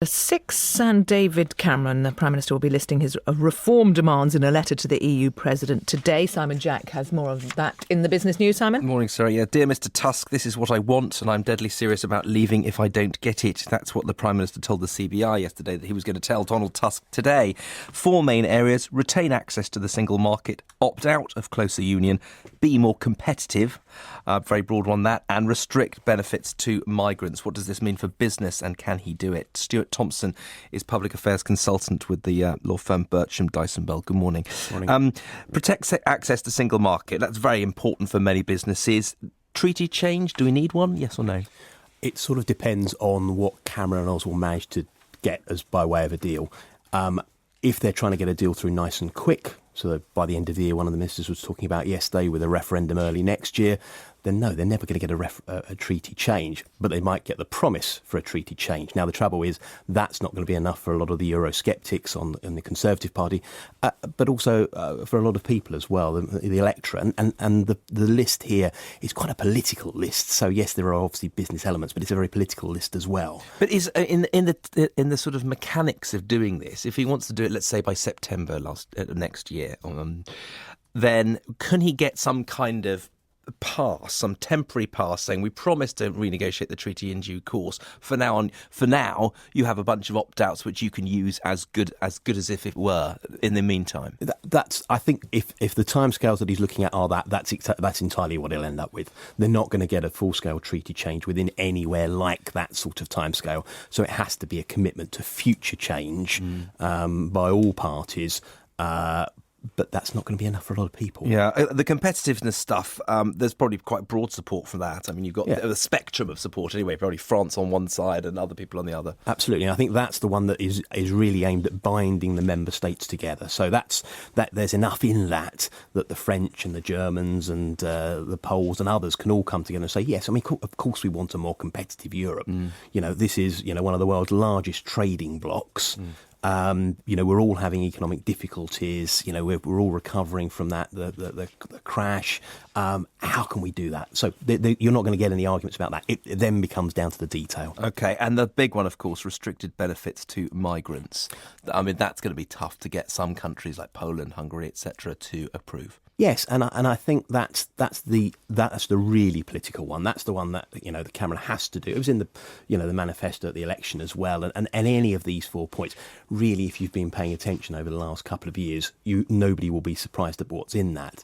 Six, and David Cameron, the Prime Minister, will be listing his reform demands in a letter to the EU President today. Simon Jack has more of that in the business news. Simon? Morning, Sarah. Yeah, dear Mr Tusk, this is what I want, and I'm deadly serious about leaving if I don't get it. That's what the Prime Minister told the CBI yesterday that he was going to tell Donald Tusk today. Four main areas: retain access to the single market, opt out of closer union, be more competitive, very broad one that, and restrict benefits to migrants. What does this mean for business, and can he do it? Stuart Thompson is public affairs consultant with the law firm Bircham Dyson Bell. Good morning. Morning. Protect access to single market. That's very important for many businesses. Treaty change, do we need one? Yes or no? It sort of depends on what Cameron and Oswald manage to get as by way of a deal. If they're trying to get a deal through nice and quick, so that by the end of the year, one of the ministers was talking about yesterday with a referendum early next year, then no, they're never going to get a treaty change, but they might get the promise for a treaty change. Now, the trouble is that's not going to be enough for a lot of the Eurosceptics in the Conservative Party, but also for a lot of people as well, the electorate. And the list here is quite a political list. So, yes, there are obviously business elements, but it's a very political list as well. But is in the sort of mechanics of doing this, if he wants to do it, let's say by September next year, then can he get some kind of pass, some temporary pass, saying we promise to renegotiate the treaty in due course. For now, you have a bunch of opt-outs which you can use as good as if it were in the meantime. That's, I think, if the timescales that he's looking at are that's entirely what he'll end up with. They're not going to get a full-scale treaty change within anywhere like that sort of timescale. So it has to be a commitment to future change by all parties. But that's not going to be enough for a lot of people. Yeah, the competitiveness stuff, there's probably quite broad support for that. I mean, you've got the spectrum of support anyway, probably France on one side and other people on the other. Absolutely. And I think that's the one that is really aimed at binding the member states together. So there's enough in that the French and the Germans and the Poles and others can all come together and say, yes, I mean, of course we want a more competitive Europe. You know, this is, one of the world's largest trading blocs. We're all having economic difficulties. We're all recovering from that, the crash. How can we do that? So you're not going to get any arguments about that. It then becomes down to the detail. OK, and the big one, of course, restricted benefits to migrants. I mean, that's going to be tough to get some countries like Poland, Hungary, etc. to approve. Yes, and I think that's the really political one. That's the one that the Cameron has to do. It was in the the manifesto at the election as well. And any of these 4 points, really, if you've been paying attention over the last couple of years, nobody will be surprised at what's in that.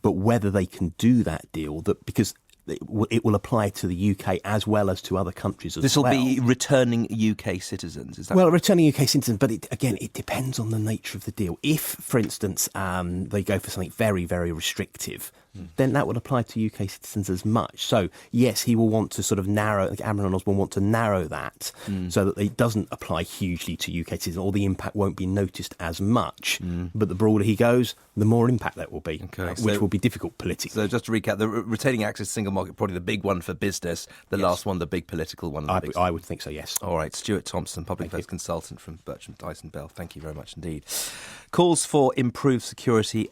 But whether they can do that deal, because it will apply to the UK as well as to other countries as well. This will be returning UK citizens, is that? Well, returning UK citizens, but it depends on the nature of the deal. If, for instance, they go for something very, very restrictive, then that would apply to UK citizens as much. So, yes, he will want to sort of Cameron and Osborne want to narrow that so that it doesn't apply hugely to UK citizens, or the impact won't be noticed as much. But the broader he goes, the more impact that will be, which will be difficult politically. So just to recap, the retaining access to single market, probably the big one for business, the last one, the big political one. I would think so, yes. All right, Stuart Thompson, public affairs consultant from Bircham Dyson Bell. Thank you very much indeed. Calls for improved security